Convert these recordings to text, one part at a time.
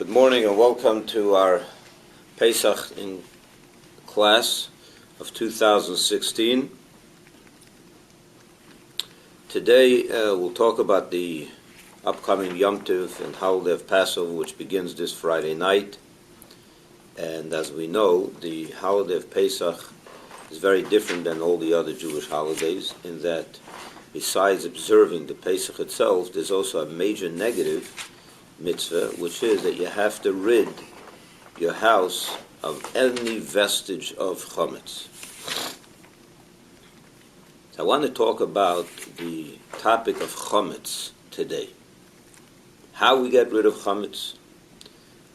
Good morning and welcome to our Pesach in class of 2016. Today we'll talk about the upcoming Yom Tov and holiday of Passover, which begins this Friday night. And as we know, the holiday of Pesach is very different than all the other Jewish holidays in that besides observing the Pesach itself, there's also a major negative mitzvah, which is that you have to rid your house of any vestige of chametz. So I want to talk about the topic of chametz today. How we get rid of chametz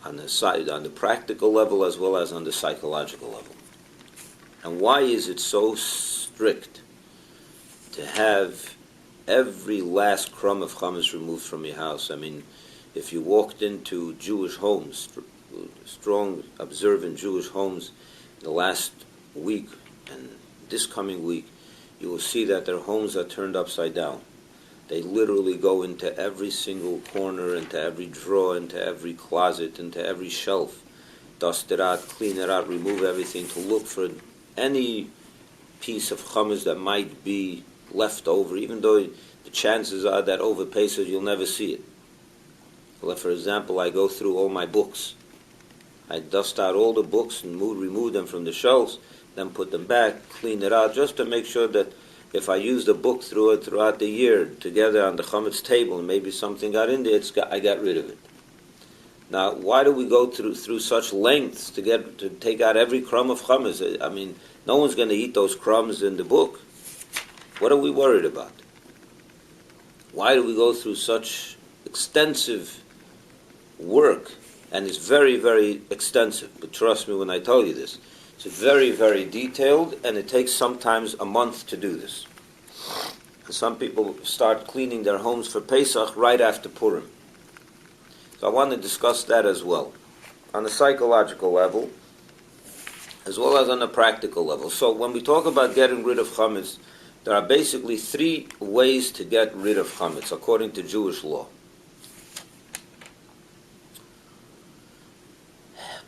on the practical level as well as on the psychological level. And why is it so strict to have every last crumb of chametz removed from your house? I mean, if you walked into Jewish homes, strong, observant Jewish homes, the last week and this coming week, you will see that their homes are turned upside down. They literally go into every single corner, into every drawer, into every closet, into every shelf, dust it out, clean it out, remove everything to look for any piece of chametz that might be left over, even though the chances are that over Pesach you'll never see it. Well, for example, I go through all my books. I dust out all the books and remove them from the shelves, then put them back, clean it out, just to make sure that if I use the book throughout the year together on the chametz table, and maybe something got in there, I got rid of it. Now, why do we go through such lengths to take out every crumb of chametz? I mean, no one's going to eat those crumbs in the book. What are we worried about? Why do we go through such extensive work? And it's very, very extensive. But trust me when I tell you this. It's very, very detailed, and it takes sometimes a month to do this. And some people start cleaning their homes for Pesach right after Purim. So I want to discuss that as well, on a psychological level, as well as on a practical level. So when we talk about getting rid of chametz, there are basically three ways to get rid of chametz, according to Jewish law.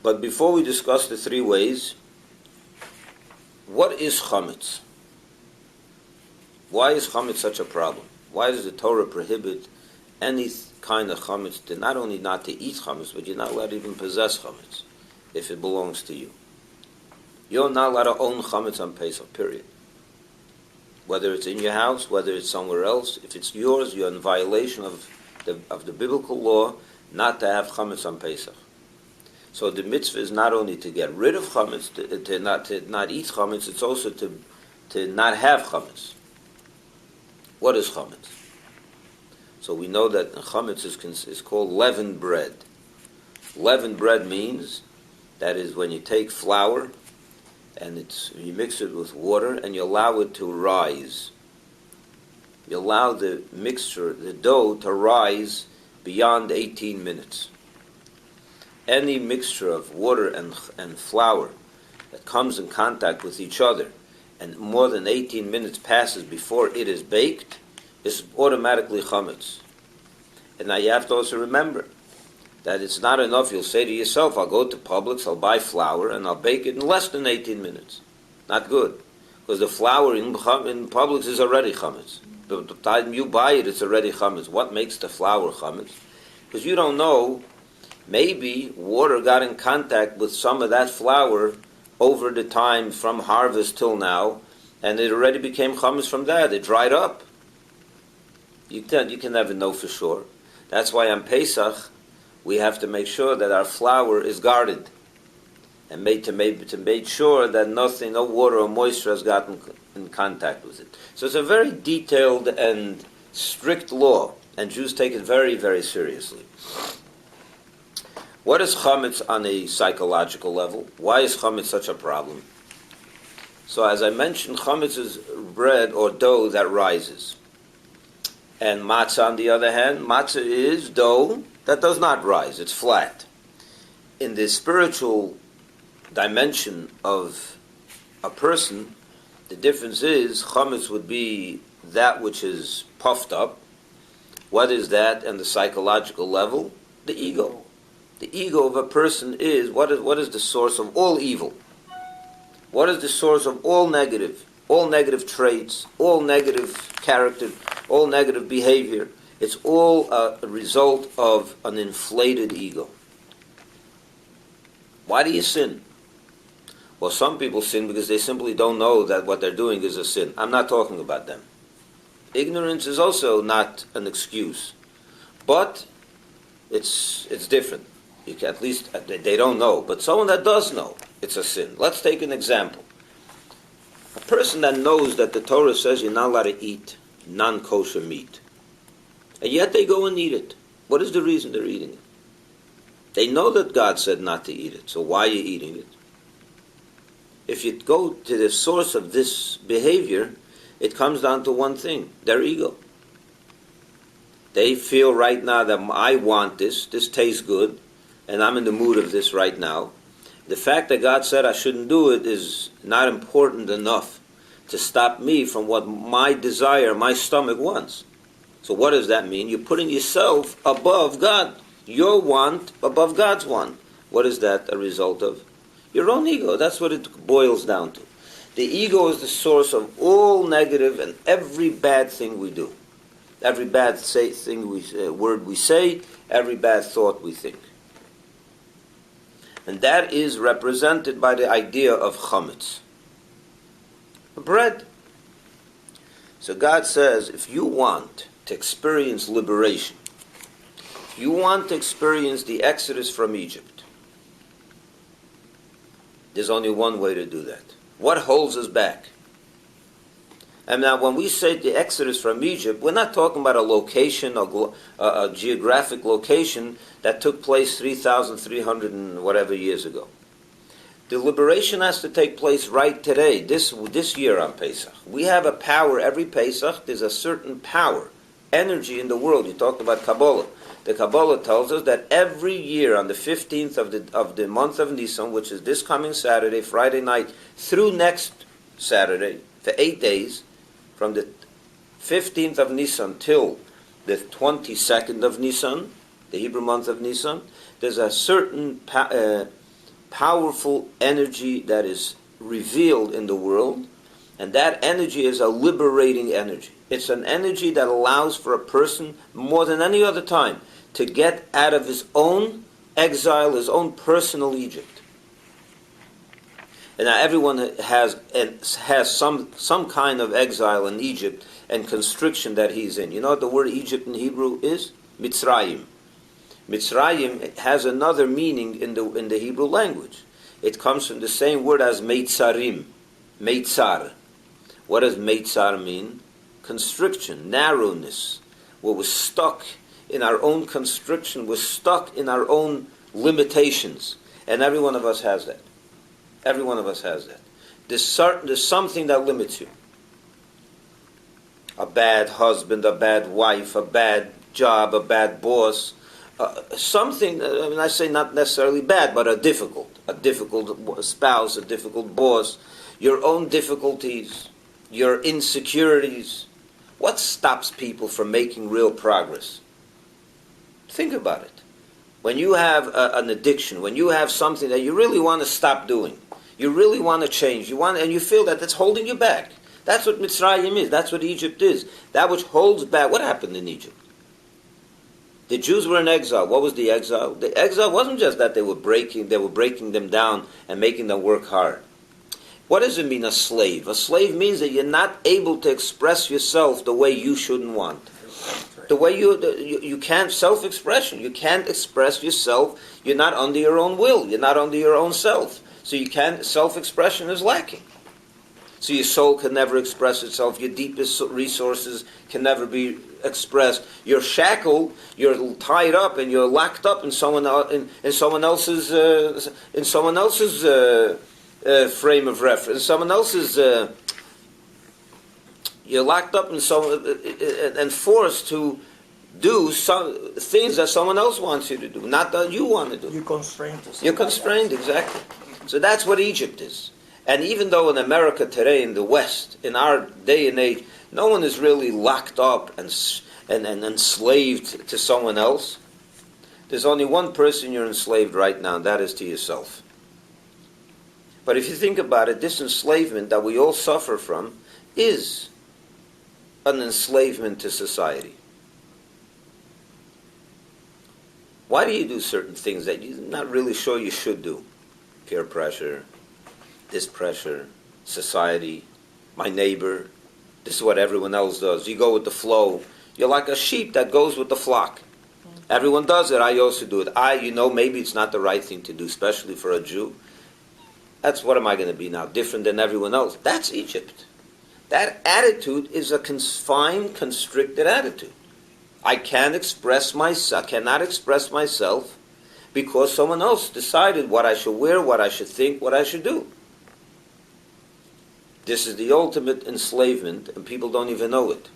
But before we discuss the three ways, what is chametz? Why is chametz such a problem? Why does the Torah prohibit any kind of chametz, to not only not to eat chametz, but you're not allowed to even possess chametz if it belongs to you? You're not allowed to own chametz on Pesach, period. Whether it's in your house, whether it's somewhere else, if it's yours, you're in violation of the biblical law not to have chametz on Pesach. So the mitzvah is not only to get rid of chametz, to not eat chametz, it's also to not have chametz. What is chametz? So we know that chametz is called leavened bread. Leavened bread means that is when you take flour and you mix it with water and you allow it to rise. You allow the mixture, the dough, to rise beyond 18 minutes. Any mixture of water and flour that comes in contact with each other and more than 18 minutes passes before it is baked is automatically chametz. And now you have to also remember that it's not enough. You'll say to yourself, I'll go to Publix, I'll buy flour, and I'll bake it in less than 18 minutes. Not good. Because the flour in Publix is already chametz. The time you buy it, it's already chametz. What makes the flour chametz? Because you don't know, maybe water got in contact with some of that flour over the time from harvest till now, and it already became chametz from that. It dried up. You can never know for sure. That's why on Pesach we have to make sure that our flour is guarded and to make sure that no water or moisture has gotten in contact with it. So it's a very detailed and strict law, and Jews take it very, very seriously. What is chametz on a psychological level? Why is chametz such a problem? So as I mentioned, chametz is bread or dough that rises. And matzah, on the other hand, matzah is dough that does not rise. It's flat. In the spiritual dimension of a person, the difference is chametz would be that which is puffed up. What is that on the psychological level? The ego. The ego of a person is, what is the source of all evil? What is the source of all negative traits, all negative character, all negative behavior? It's all a result of an inflated ego. Why do you sin? Well, some people sin because they simply don't know that what they're doing is a sin. I'm not talking about them. Ignorance is also not an excuse. But it's different. You can, at least they don't know. But someone that does know, it's a sin. Let's take an example. A person that knows that the Torah says you're not allowed to eat non-kosher meat. And yet they go and eat it. What is the reason they're eating it? They know that God said not to eat it. So why are you eating it? If you go to the source of this behavior, it comes down to one thing, their ego. They feel right now that I want this tastes good, and I'm in the mood of this right now. The fact that God said I shouldn't do it is not important enough to stop me from what my desire, my stomach wants. So what does that mean? You're putting yourself above God. Your want above God's want. What is that a result of? Your own ego. That's what it boils down to. The ego is the source of all negative and every bad thing we do. Every bad word we say, every bad thought we think. And that is represented by the idea of chametz. Bread. So God says, if you want to experience liberation, if you want to experience the exodus from Egypt, there's only one way to do that. What holds us back? And now when we say the exodus from Egypt, we're not talking about a location, a geographic location that took place 3,300 and whatever years ago. The liberation has to take place right today, this year on Pesach. We have a power every Pesach. There's a certain power, energy in the world. You talked about Kabbalah. The Kabbalah tells us that every year on the 15th of the month of Nisan, which is this coming Saturday, Friday night, through next Saturday, for 8 days, from the 15th of Nisan till the 22nd of Nisan, the Hebrew month of Nisan, there's a certain powerful energy that is revealed in the world, and that energy is a liberating energy. It's an energy that allows for a person, more than any other time, to get out of his own exile, his own personal Egypt. And now everyone has some kind of exile in Egypt and constriction that he's in. You know what the word Egypt in Hebrew is? Mitzrayim. Mitzrayim has another meaning in the Hebrew language. It comes from the same word as Meitzarim. Meitzar. What does Meitzar mean? Constriction, narrowness. Where we're stuck in our own constriction, we're stuck in our own limitations. And every one of us has that. Every one of us has that. There's something that limits you. A bad husband, a bad wife, a bad job, a bad boss. Something, I say not necessarily bad, but a difficult spouse, a difficult boss, your own difficulties, your insecurities. What stops people from making real progress? Think about it. When you have an addiction, when you have something that you really want to stop doing, you really want to change, and you feel that that's holding you back. That's what Mitzrayim is. That's what Egypt is. That which holds back. What happened in Egypt? The Jews were in exile. What was the exile? The exile wasn't just that they were breaking them down and making them work hard. What does it mean, a slave? A slave means that you're not able to express yourself the way you shouldn't want. The way you can't, self-expression. You can't express yourself. You're not under your own will. You're not under your own self. So you can't, self-expression is lacking. So your soul can never express itself. Your deepest resources can never be expressed. You're shackled. You're tied up, and you're locked up in someone else's frame of reference. Someone else's. You're locked up in and forced to do some things that someone else wants you to do, not that you want to do. You're constrained. You're constrained, exactly. So that's what Egypt is. And even though in America today, in the West, in our day and age, no one is really locked up and enslaved to someone else, There's only one person you're enslaved right now, and that is to yourself. But if you think about it, this enslavement that we all suffer from is an enslavement to society. Why do you do certain things that you're not really sure you should do? Peer pressure, this pressure, society, my neighbor, this is what everyone else does. You go with the flow. You're like a sheep that goes with the flock. Everyone does it. I also do it. Maybe it's not the right thing to do, especially for a Jew. That's what am I going to be now? Different than everyone else. That's Egypt. That attitude is a confined, constricted attitude. I cannot express myself because someone else decided what I should wear, what I should think, what I should do. This is the ultimate enslavement, and people don't even know it.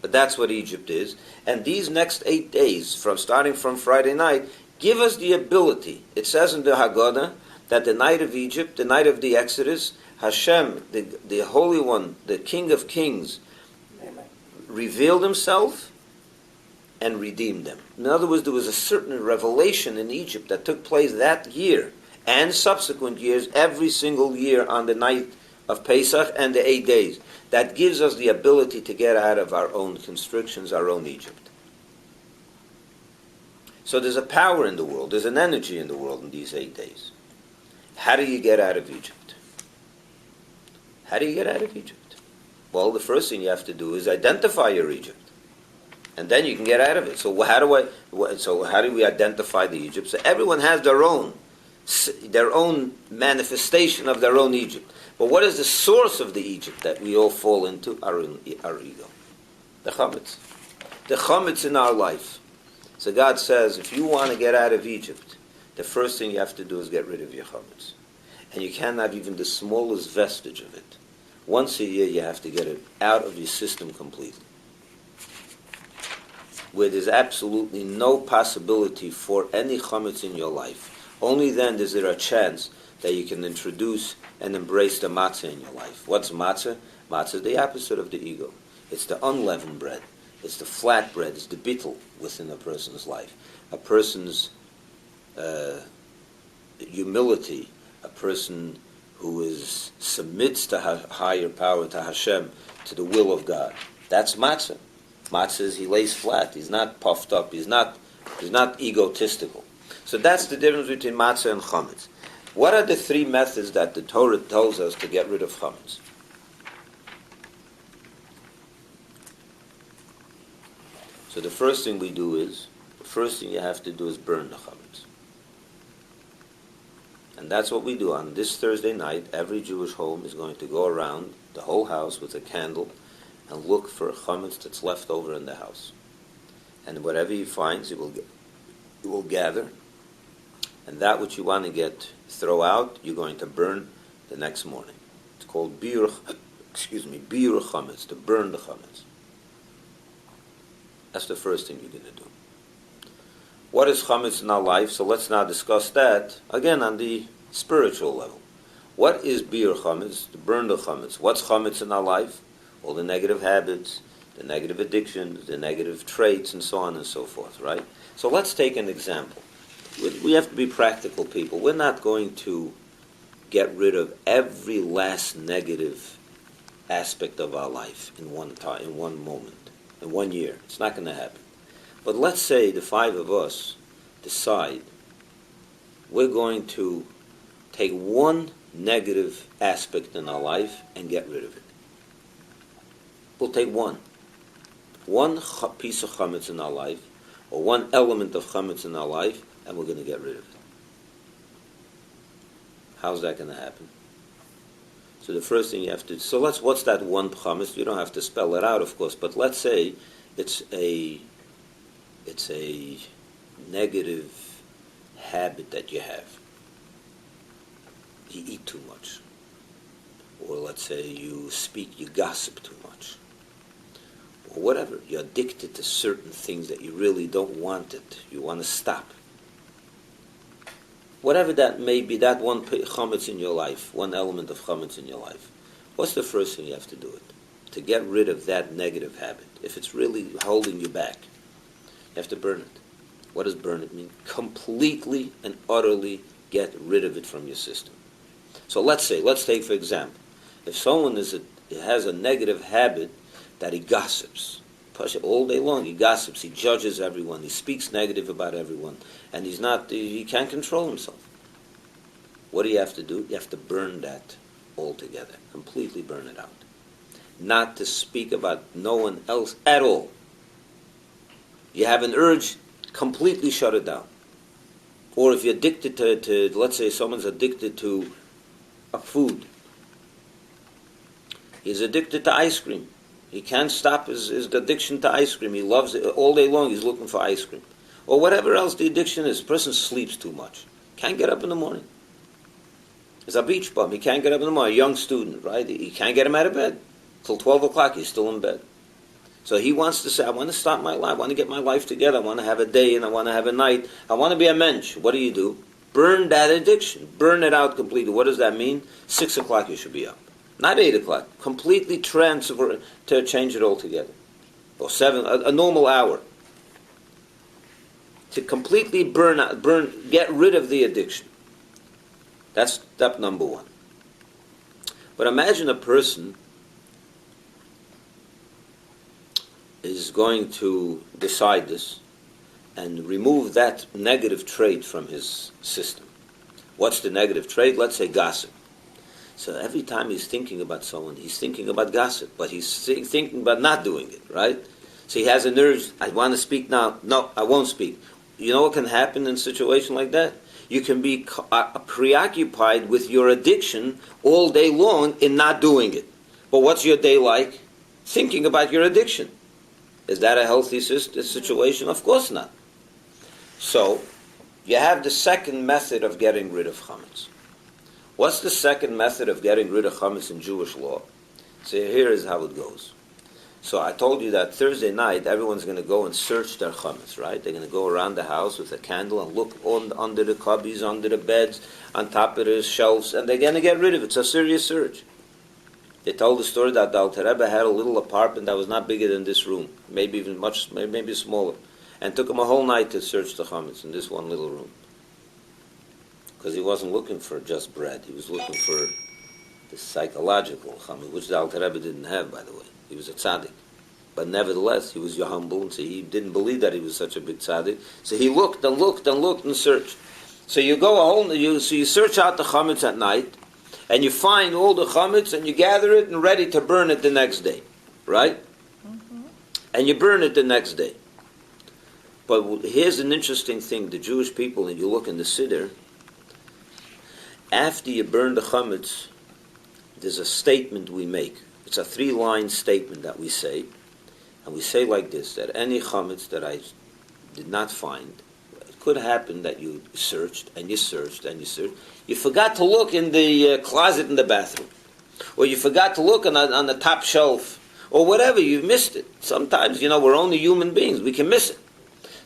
But that's what Egypt is. And these next 8 days, starting from Friday night, give us the ability. It says in the Haggadah that the night of Egypt, the night of the Exodus, Hashem, the Holy One, the King of Kings, revealed himself and redeemed them. In other words, there was a certain revelation in Egypt that took place that year and subsequent years, every single year on the night of Pesach and the 8 days. That gives us the ability to get out of our own constrictions, our own Egypt. So there's a power in the world, there's an energy in the world in these 8 days. How do you get out of Egypt? How do you get out of Egypt? Well, the first thing you have to do is identify your Egypt. And then you can get out of it. So how do we identify the Egypt? So everyone has their own manifestation of their own Egypt. But what is the source of the Egypt that we all fall into? Our ego. The chametz. The chametz in our life. So God says, if you want to get out of Egypt, the first thing you have to do is get rid of your chametz. And you can't have even the smallest vestige of it. Once a year you have to get it out of your system completely. Where there's absolutely no possibility for any chametz in your life. Only then is there a chance that you can introduce and embrace the matzah in your life. What's matzah? Matzah is the opposite of the ego. It's the unleavened bread. It's the flat bread. It's the bittul within a person's life. A person's humility. A person who submits to higher power, to Hashem, to the will of God. That's matzah. Matzah is he lays flat. He's not puffed up. He's not egotistical. So that's the difference between matzah and chametz. What are the three methods that the Torah tells us to get rid of chametz? So the first thing you have to do is burn the chametz. And that's what we do on this Thursday night. Every Jewish home is going to go around the whole house with a candle and look for chametz that's left over in the house. And whatever he finds, he will gather. And that which you want to throw out, you're going to burn the next morning. It's called biur chametz, to burn the chametz. That's the first thing you're going to do. What is chametz in our life? So let's now discuss that, again, on the spiritual level. What is biur chametz, to burn the chametz? What's chametz in our life? All the negative habits, the negative addictions, the negative traits, and so on and so forth, right? So let's take an example. We have to be practical people. We're not going to get rid of every last negative aspect of our life in one time, in one moment, in 1 year. It's not going to happen. But let's say the 5 of us decide we're going to take one negative aspect in our life and get rid of it. We'll take one piece of chametz in our life, or one element of chametz in our life, and we're going to get rid of it. How's that going to happen? So the first thing you have to... So what's that one chametz? You don't have to spell it out, of course, but let's say it's a negative habit that you have. You eat too much. Or let's say you gossip too much. Or whatever. You're addicted to certain things that you really don't want it. You want to stop. Whatever that may be, that one chametz in your life, one element of chametz in your life, what's the first thing you have to do to get rid of that negative habit? If it's really holding you back, you have to burn it. What does burn it mean? Completely and utterly get rid of it from your system. So let's take for example, if someone has a negative habit that he gossips, all day long he gossips, he judges everyone, he speaks negative about everyone, and he can't control himself. What do you have to do? You have to burn that altogether, completely burn it out. Not to speak about no one else at all. You have an urge, completely shut it down. Or if you're addicted to let's say someone's addicted to a food. He's addicted to ice cream. He can't stop his addiction to ice cream. He loves it. All day long he's looking for ice cream. Or whatever else the addiction is. The person sleeps too much. Can't get up in the morning. He's a beach bum. He can't get up in the morning. A young student, right? He can't get him out of bed. Till 12 o'clock he's still in bed. So he wants to say, I want to start my life. I want to get my life together. I want to have a day and I want to have a night. I want to be a mensch. What do? Burn that addiction. Burn it out completely. What does that mean? 6 o'clock you should be up. Not 8 o'clock. Completely transfer to change it altogether. Or 7, a normal hour. To completely get rid of the addiction. That's step number one. But imagine a person is going to decide this and remove that negative trait from his system. What's the negative trait? Let's say gossip. So every time he's thinking about someone, he's thinking about gossip, but he's thinking about not doing it, right? So he has an urge, I want to speak now. No, I won't speak. You know what can happen in a situation like that? You can be preoccupied with your addiction all day long in not doing it. But what's your day like? Thinking about your addiction. Is that a healthy situation? Of course not. So, you have the second method of getting rid of chametz. What's the second method of getting rid of chametz in Jewish law? So here is how it goes. So I told you that Thursday night everyone's going to go and search their chametz, right? They're going to go around the house with a candle and look under the cubbies, under the beds, on top of the shelves, and they're going to get rid of it. It's a serious search. They told the story that the Alter Rebbe had a little apartment that was not bigger than this room, maybe even maybe smaller, and took him a whole night to search the chametz in this one little room. Because he wasn't looking for just bread, he was looking for the psychological chametz, which the Alter Rebbe didn't have, by the way. He was a tzaddik. But nevertheless, he was humble, and so he didn't believe that he was such a big tzaddik. So he looked and looked and looked and searched. So you search out the chametz at night, and you find all the chametz, and you gather it and ready to burn it the next day, right? Mm-hmm. And you burn it the next day. But here's an interesting thing. The Jewish people, and you look in the Siddur, after you burn the chametz, there's a statement we make. It's a 3-line statement that we say, and we say like this, that any chametz that I did not find, it could happen that you searched, and you searched, and you searched. You forgot to look in the closet in the bathroom, or you forgot to look on the top shelf, or whatever, you missed it. Sometimes, we're only human beings, we can miss it.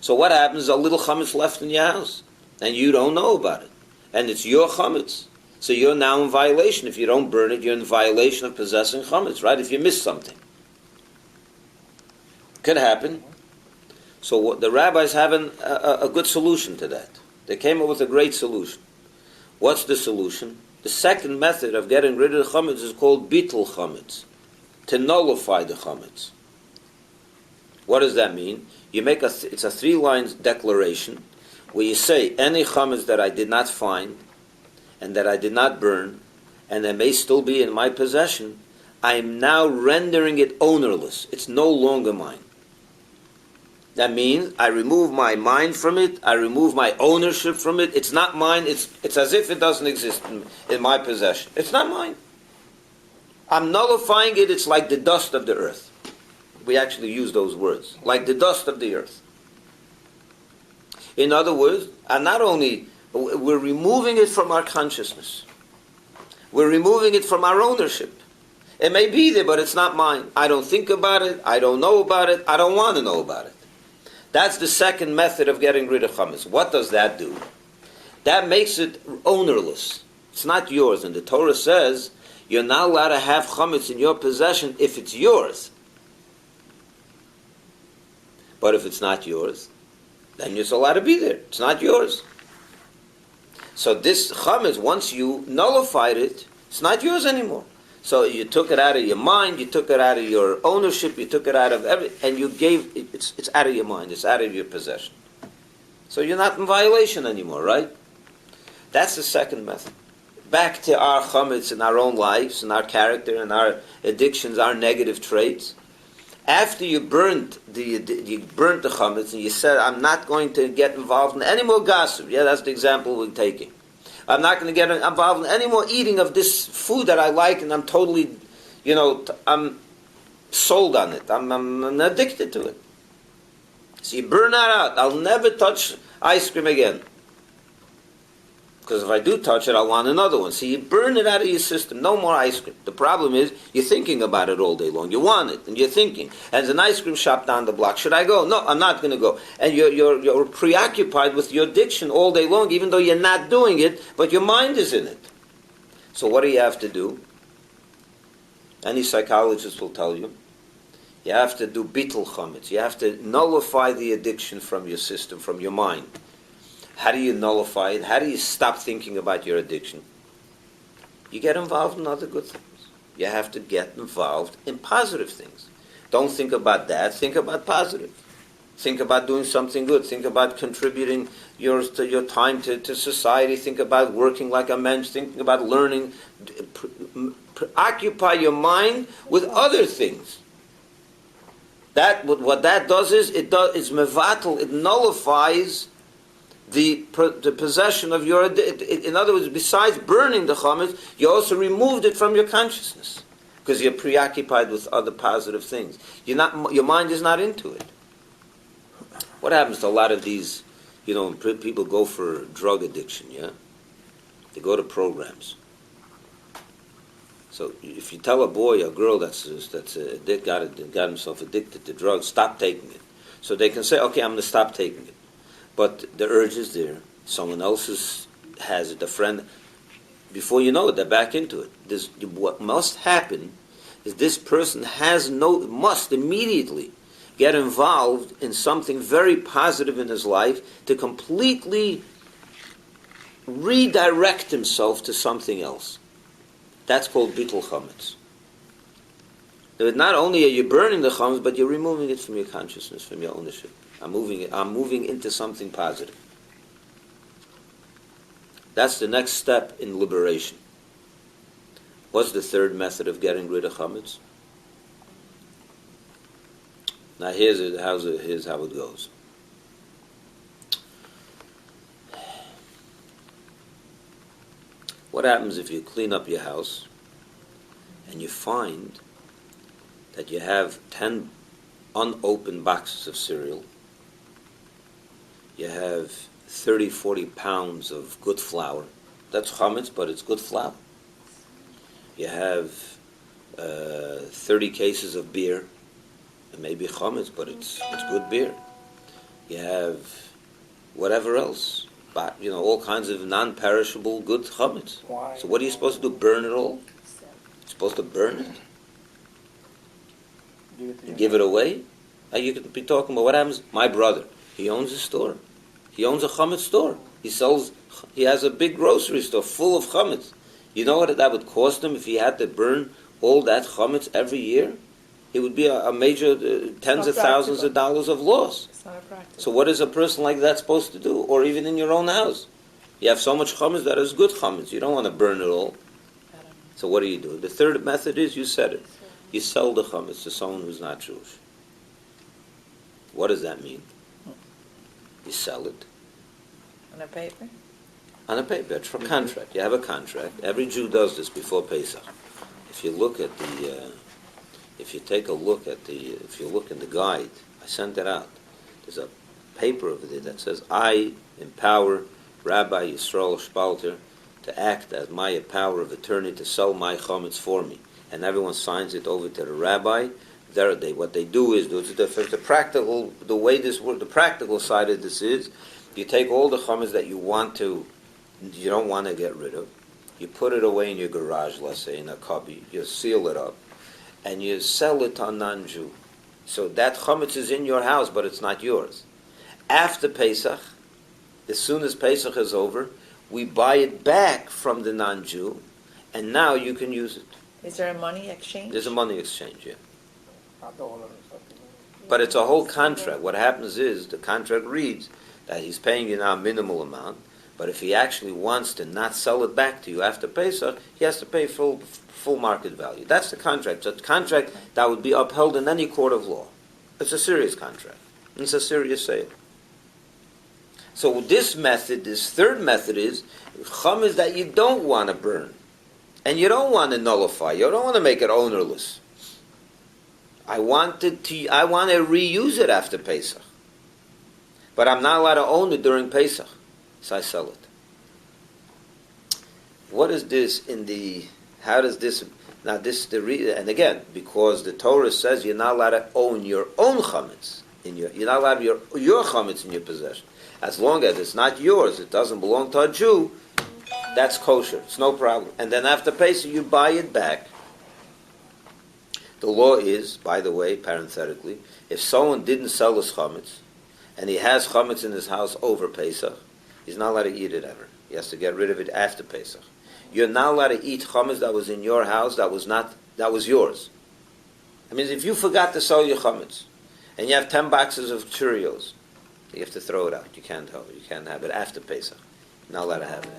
So what happens? A little chametz left in your house, and you don't know about it. And it's your chametz. So you're now in violation. If you don't burn it, you're in violation of possessing chametz, right? If you miss something. Could happen. So the rabbis have a good solution to that. They came up with a great solution. What's the solution? The second method of getting rid of the chametz is called bitul chametz, to nullify the chametz. What does that mean? It's a 3-line declaration where you say, any chametz that I did not find and that I did not burn and that may still be in my possession, I am now rendering it ownerless. It's no longer mine. That means I remove my mind from it, I remove my ownership from it. It's not mine, it's as if it doesn't exist in my possession. It's not mine. I'm nullifying it, it's like the dust of the earth. We actually use those words, like the dust of the earth. In other words, and not only, we're removing it from our consciousness. We're removing it from our ownership. It may be there, but it's not mine. I don't think about it, I don't know about it, I don't want to know about it. That's the second method of getting rid of chametz. What does that do? That makes it ownerless. It's not yours. And the Torah says, you're not allowed to have chametz in your possession if it's yours. But if it's not yours, then it's allowed to be there. It's not yours. So this chametz, once you nullified it, it's not yours anymore. So you took it out of your mind, you took it out of your ownership, you took it out of and you gave it, it's out of your mind, it's out of your possession. So you're not in violation anymore, right? That's the second method. Back to our chametz in our own lives, in our character, in our addictions, our negative traits. After you burnt the chametz and you said, I'm not going to get involved in any more gossip. Yeah, that's the example we're taking. I'm not going to get involved in any more eating of this food that I like, and I'm totally, I'm sold on it. I'm addicted to it. So you burn that out. I'll never touch ice cream again. Because if I do touch it, I'll want another one. So you burn it out of your system. No more ice cream. The problem is, you're thinking about it all day long. You want it, and you're thinking. And there's an ice cream shop down the block. Should I go? No, I'm not going to go. And you're preoccupied with your addiction all day long, even though you're not doing it, but your mind is in it. So what do you have to do? Any psychologist will tell you. You have to do bittul chametz. You have to nullify the addiction from your system, from your mind. How do you nullify it? How do you stop thinking about your addiction? You get involved in other good things. You have to get involved in positive things. Don't think about that. Think about positive. Think about doing something good. Think about contributing your time to society. Think about working like a mensch. Think about learning. Occupy your mind with other things. What that does is it's mevatel. It nullifies the possession of your. In other words, besides burning the chametz, you also removed it from your consciousness because you're preoccupied with other positive things. Your mind is not into it. What happens to a lot of these, people go for drug addiction, yeah? They go to programs. So if you tell a boy or girl got himself addicted to drugs, stop taking it. So they can say, okay, I'm going to stop taking it. But the urge is there. Someone else has it, a friend. Before you know it, they're back into it. What must happen is this person must immediately get involved in something very positive in his life to completely redirect himself to something else. That's called bittul chametz. Not only are you burning the chametz, but you're removing it from your consciousness, from your ownership. I'm moving into something positive. That's the next step in liberation. What's the third method of getting rid of chametz? Now here's how it goes. What happens if you clean up your house and you find that you have 10 unopened boxes of cereal? You have 30, 40 pounds of good flour. That's chametz, but it's good flour. You have 30 cases of beer. It may be chametz, but it's good beer. You have whatever else, but all kinds of non-perishable good chametz. Why? So what are you supposed to do? Burn it all? You're supposed to burn it? You give it away? You could be talking about what happens. My brother, he owns a store. He owns a chametz store. He has a big grocery store full of chametz. You know what that would cost him if he had to burn all that chametz every year? It would be a major tens of thousands of dollars of loss. It's not practical. So what is a person like that supposed to do? Or even in your own house. You have so much chametz that is good chametz. You don't want to burn it all. So what do? The third method is, you said it. You sell the chametz to someone who's not Jewish. What does that mean? You sell it. On a paper? On a paper, it's for contract. You have a contract. Every Jew does this before Pesach. If you look in the guide, I sent it out. There's a paper over there that says, I empower Rabbi Yisroel Spalter to act as my power of attorney to sell my chametz for me. And everyone signs it over to the rabbi. What they do is, the practical side of this is, you take all the chametz that you don't want to get rid of, you put it away in your garage, let's say, in a cubby, you seal it up, and you sell it to a non-Jew. So that chametz is in your house, but it's not yours. After Pesach, as soon as Pesach is over, we buy it back from the non-Jew, and now you can use it. Is there a money exchange? There's a money exchange, yeah. But it's a whole contract. What happens is the contract reads that he's paying you now a minimal amount, but if he actually wants to not sell it back to you after Pesach, he has to pay full market value. That's the contract. It's a contract that would be upheld in any court of law. It's a serious contract. It's a serious sale. So this method, this third method is chametz that you don't want to burn. And you don't want to nullify. You don't want to make it ownerless. I want to reuse it after Pesach. But I'm not allowed to own it during Pesach. So I sell it. What is this how does this, now this, and again, because the Torah says you're not allowed to own your own chametz. You're not allowed your chametz in your possession. As long as it's not yours, it doesn't belong to a Jew, that's kosher. It's no problem. And then after Pesach, you buy it back. The law is, by the way, parenthetically, if someone didn't sell his chametz, and he has chametz in his house over Pesach, he's not allowed to eat it ever. He has to get rid of it after Pesach. You're not allowed to eat chametz that was in your house, that was yours. I mean, if you forgot to sell your chametz, and you have 10 boxes of Cheerios, you have to throw it out. You can't have it after Pesach. You're not allowed to have it.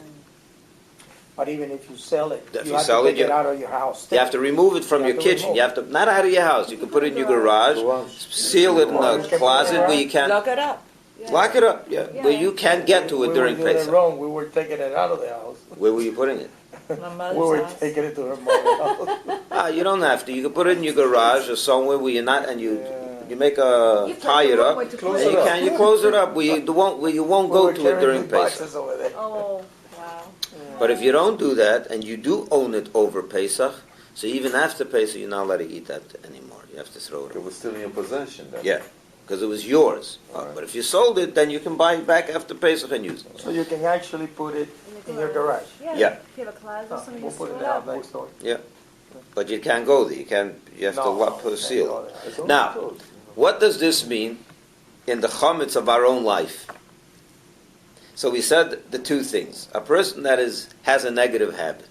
But even if you sell it, If you you have sell to it, take it out of your house. You have to remove it from You your have to kitchen. remove You have to, not out of your house. You can put it in your garage, seal it in a closet where you can't. Lock it up. Lock it up, yeah. Where you can't get to it during We were doing it Pesach. wrong. We were taking it out of the house. Where were you putting it? My We mother's were house. taking it to her mother's house. You don't have to. You can put it in your garage or somewhere where you're not, and you make tie it up. And Close you it up. can. You close it up where you won't We go were to it carrying during big Pesach. boxes over there. Oh, wow. But if you don't do that, and you do own it over Pesach, so even after Pesach, you're not allowed to eat that anymore. You have to throw it It away. was still in your possession then? Yeah, because it was yours. All right. But if you sold it, then you can buy it back after Pesach and use it. So you can actually put it in your garage. Yeah. If you have a closet or something, We'll you put store it it out up. next door. But you can't go there. You have to put a seal. It's all Now, closed. what does this mean in the chametz of our own life? So we said the two things. A person that has a negative habit,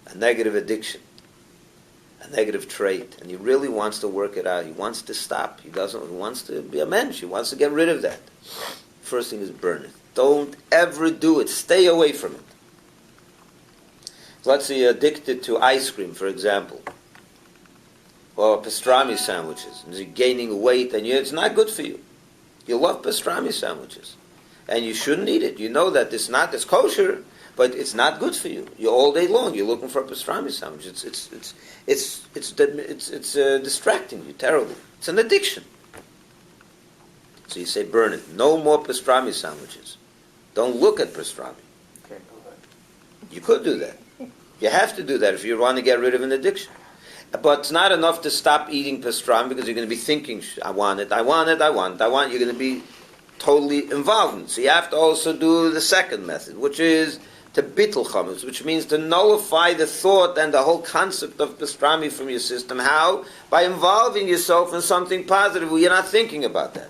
a negative addiction, a negative trait, and he really wants to work it out. He wants to stop. He wants to be a mensch. He wants to get rid of that. First thing is burn it. Don't ever do it. Stay away from it. Let's say you're addicted to ice cream, for example, or pastrami sandwiches, and you're gaining weight, and it's not good for you. You love pastrami sandwiches, and you shouldn't eat it. You know that it's kosher, but it's not good for you. You're all day long. You're looking for a pastrami sandwich. It's distracting you terribly. It's an addiction. So you say, burn it. No more pastrami sandwiches. Don't look at pastrami. Can't do that. You could do that. You have to do that if you want to get rid of an addiction. But it's not enough to stop eating pastrami because you're going to be thinking, I want it. You're going to be totally involved in it. So you have to also do the second method, which is to bittul chametz, which means to nullify the thought and the whole concept of pastrami from your system. How? By involving yourself in something positive where you're not thinking about that.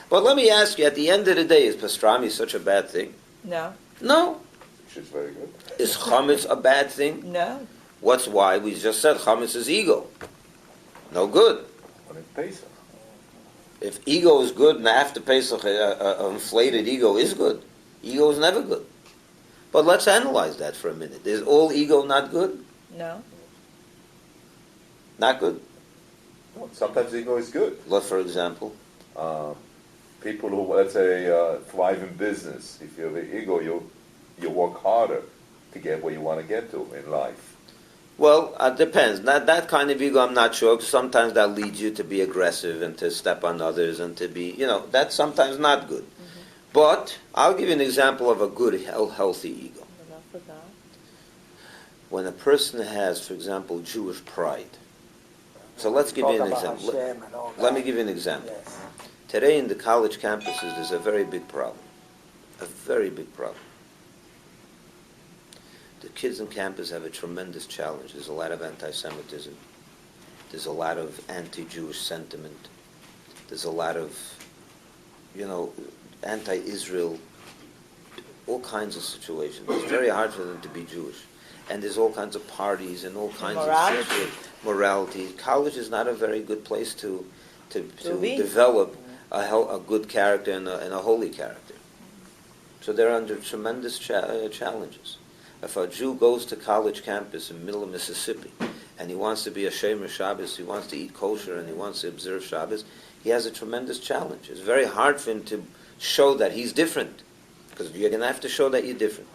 But let me ask you, at the end of the day, is pastrami such a bad thing? No. No. Which is very good. Is chametz a bad thing? No. What's why? We just said chametz is ego. No good. When it's Pesach. If ego is good, and after Pesach, an inflated ego is good. Ego is never good. But let's analyze that for a minute. Is all ego not good? No. Not good? No, sometimes ego is good. What, for example? People who, let's say, thrive in business, if you have an ego, you work harder to get where you want to get to in life. Well, it depends. That kind of ego, I'm not sure. 'Cause sometimes that leads you to be aggressive and to step on others and to be, that's sometimes not good. Mm-hmm. But I'll give you an example of a good, healthy ego. When a person has, for example, Jewish pride. So let's give you an example. Let me give you an example. Yes. Today in the college campuses, there's a very big problem. A very big problem. The kids on campus have a tremendous challenge. There's a lot of anti-Semitism. There's a lot of anti-Jewish sentiment. there's a lot of, anti-Israel, all kinds of situations. It's very hard for them to be Jewish. And there's all kinds of parties and all kinds Morality. of sexual morality. College is not a very good place to be. develop a good character and a holy character. So they're under tremendous challenges. If a Jew goes to college campus in the middle of Mississippi and he wants to be a Shomer Shabbos, he wants to eat kosher and he wants to observe Shabbos, he has a tremendous challenge. It's very hard for him to show that he's different, because you're going to have to show that you're different.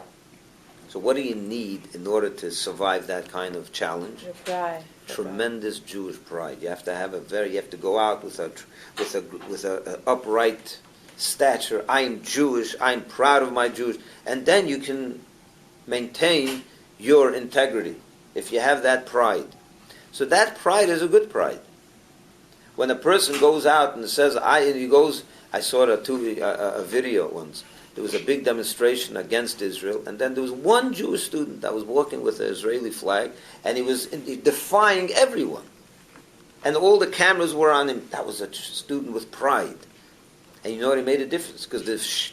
So what do you need in order to survive that kind of challenge? Your pride. Tremendous Jewish pride. You have to have you have to go out with a upright stature. I'm Jewish. I'm proud of my Jewish, and then you can maintain your integrity if you have that pride. So that pride is a good pride. When a person goes out and says, I saw a video once. There was a big demonstration against Israel, and then there was one Jewish student that was walking with the Israeli flag, and he was defying everyone. And all the cameras were on him. That was a student with pride. And you know what? It made a difference, because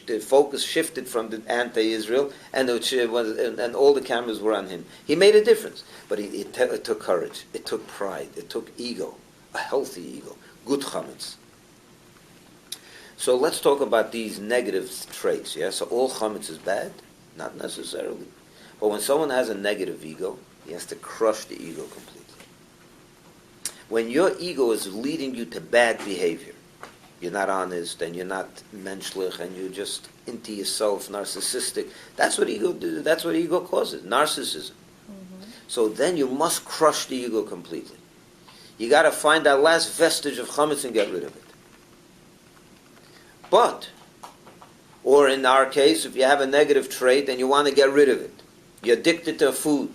the focus shifted from the anti-Israel, and all the cameras were on him. He made a difference. But it took courage. It took pride. It took ego, a healthy ego, good chametz. So let's talk about these negative traits, yeah? So all chametz is bad? Not necessarily. But when someone has a negative ego, he has to crush the ego completely. When your ego is leading you to bad behavior, you're not honest, and you're not menschlich, and you're just into yourself, narcissistic, that's what ego causes, narcissism. Mm-hmm. So then you must crush the ego completely. You got to find that last vestige of chametz and get rid of it. But, or in our case, if you have a negative trait and you want to get rid of it, you're addicted to food,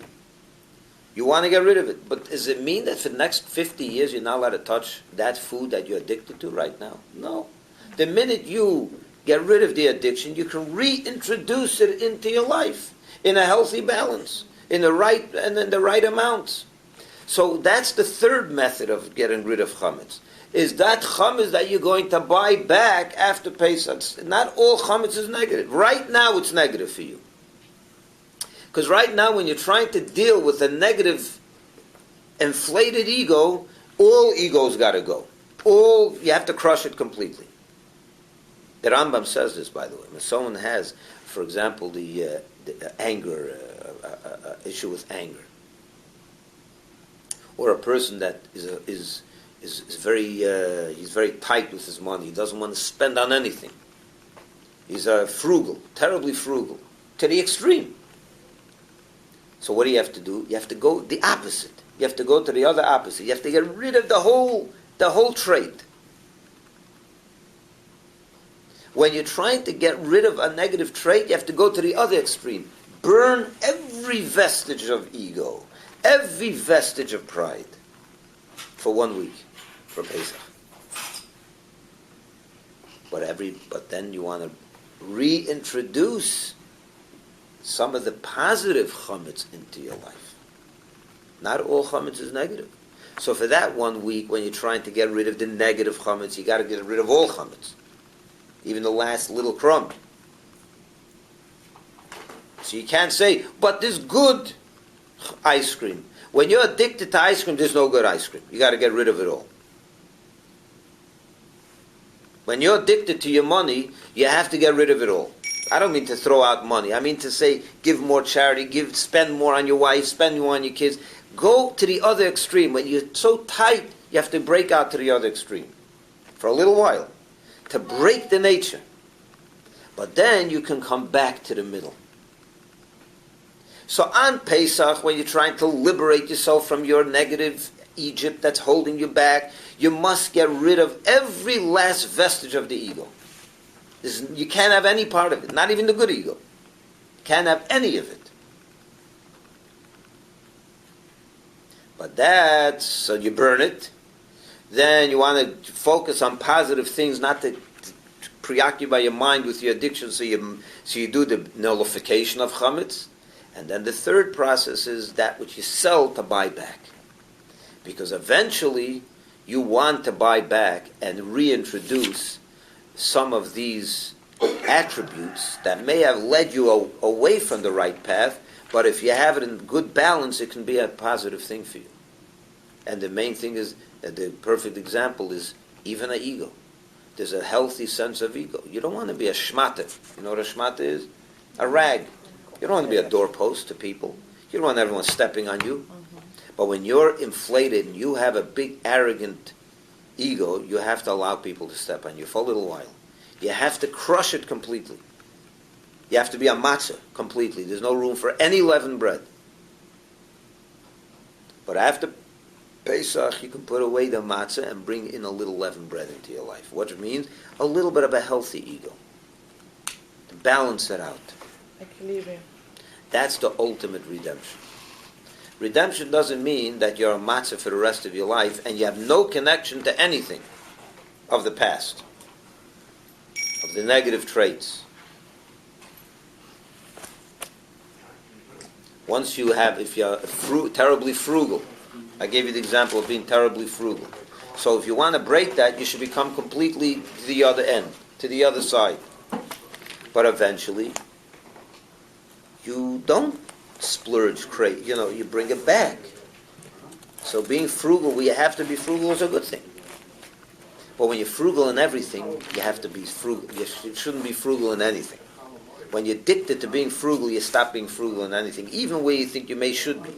you want to get rid of it. But does it mean that for the next 50 years you're not allowed to touch that food that you're addicted to right now? No. The minute you get rid of the addiction, you can reintroduce it into your life in a healthy balance, in the right amounts. So that's the third method of getting rid of chametz. Is that chametz that you're going to buy back after Pesach. Not all chametz is negative. Right now it's negative for you. Because right now when you're trying to deal with a negative, inflated ego, all egos got to go. You have to crush it completely. The Rambam says this, by the way. When someone has, for example, the anger, issue with anger, or a person that is very he's very tight with his money. He doesn't want to spend on anything. He's frugal, terribly frugal, to the extreme. So what do you have to do? You have to go the opposite. You have to go to the other opposite. You have to get rid of the whole trait. When you're trying to get rid of a negative trait, you have to go to the other extreme. Burn every vestige of ego, every vestige of pride for 1 week. For Pesach. But then you want to reintroduce some of the positive chametz into your life. Not all chametz is negative. So for that 1 week, when you're trying to get rid of the negative chametz, you got to get rid of all chametz, even the last little crumb. So you can't say, but there's good ice cream. When you're addicted to ice cream, there's no good ice cream. You got to get rid of it all. When you're addicted to your money, you have to get rid of it all. I don't mean to throw out money. I mean to say, give more charity, spend more on your wife, spend more on your kids. Go to the other extreme. When you're so tight, you have to break out to the other extreme for a little while to break the nature. But then you can come back to the middle. So on Pesach, when you're trying to liberate yourself from your negative Egypt that's holding you back, you must get rid of every last vestige of the ego. You can't have any part of it, not even the good ego. You can't have any of it. But so you burn it. Then you want to focus on positive things, not to preoccupy your mind with your addiction, so you do the nullification of chametz. And then the third process is that which you sell to buy back. Because eventually you want to buy back and reintroduce some of these attributes that may have led you away from the right path, but if you have it in good balance, it can be a positive thing for you. And the main thing is, the perfect example is even an ego. There's a healthy sense of ego. You don't want to be a shmata. You know what a shmata is? A rag. You don't want to be a doorpost to people. You don't want everyone stepping on you. But when you're inflated and you have a big arrogant ego, you have to allow people to step on you for a little while. You have to crush it completely. You have to be a matzah completely. There's no room for any leavened bread. But after Pesach, you can put away the matzah and bring in a little leavened bread into your life. What it means? A little bit of a healthy ego. To balance it out. Equilibrium. That's the ultimate redemption. Redemption doesn't mean that you're a matzah for the rest of your life and you have no connection to anything of the past, of the negative traits. Once you have, if you're terribly frugal, I gave you the example of being terribly frugal. So if you want to break that, you should become completely to the other end, to the other side. But eventually, you don't splurge, you bring it back. So being frugal, where you have to be frugal, is a good thing. But when you're frugal in everything, you have to be frugal. You shouldn't be frugal in anything. When you're addicted to being frugal, you stop being frugal in anything, even where you think you should be.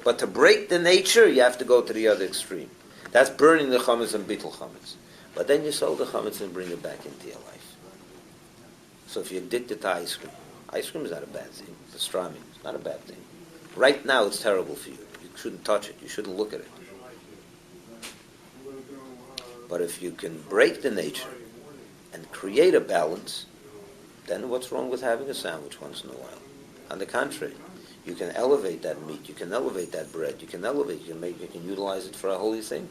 But to break the nature, you have to go to the other extreme. That's burning the chametz and bittul chametz. But then you sell the chametz and bring it back into your life. So if you're addicted to ice cream is not a bad thing. Pastrami is not a bad thing. Right now, it's terrible for you. You shouldn't touch it. You shouldn't look at it. But if you can break the nature and create a balance, then what's wrong with having a sandwich once in a while? On the contrary, you can elevate that meat, you can elevate that bread, you can utilize it for a holy thing.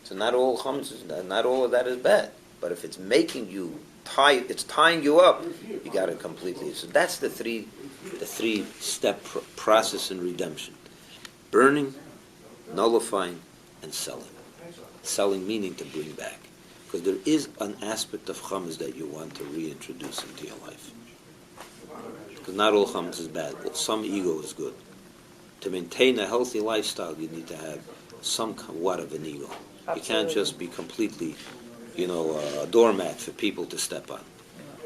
So not all chametz, not all of that is bad. But if it's making you tight, it's tying you up, you got to completely. So that's the three-step process in redemption: burning, nullifying, and selling. Selling meaning to bring back, because there is an aspect of chametz that you want to reintroduce into your life. Because not all chametz is bad, but some ego is good. To maintain a healthy lifestyle, you need to have somewhat of an ego. Absolutely. You can't just be completely, a doormat for people to step on.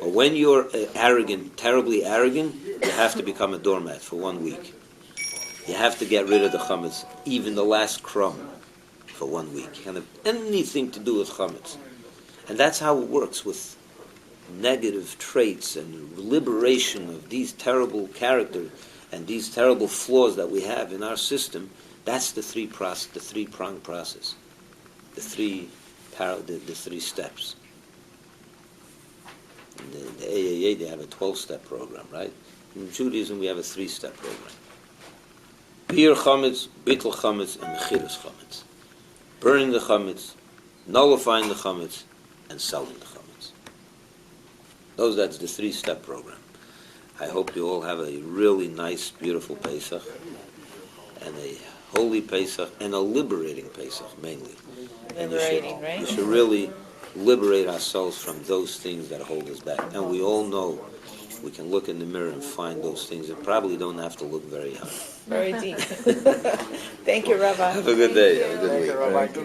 But when you're arrogant, terribly arrogant, you have to become a doormat for 1 week. You have to get rid of the chametz, even the last crumb, for 1 week. You can't have anything to do with chametz. And that's how it works with negative traits and liberation of these terrible characters and these terrible flaws that we have in our system. That's the three-pronged process, the three steps. In the AAA, they have a 12-step program, right? In Judaism, we have a 3-step program: Bir chametz, bittul chametz, and mechiras chametz. Burning the chametz, nullifying the chametz, and selling the chametz. That's the 3-step program. I hope you all have a really nice, beautiful Pesach, and a holy Pesach, and a liberating Pesach, mainly. Liberating, right? We should really liberate ourselves from those things that hold us back. And we all know we can look in the mirror and find those things that probably don't have to look very high. Very deep. Thank you, Rabbi. Have a good day. Have a good week. Rabbi.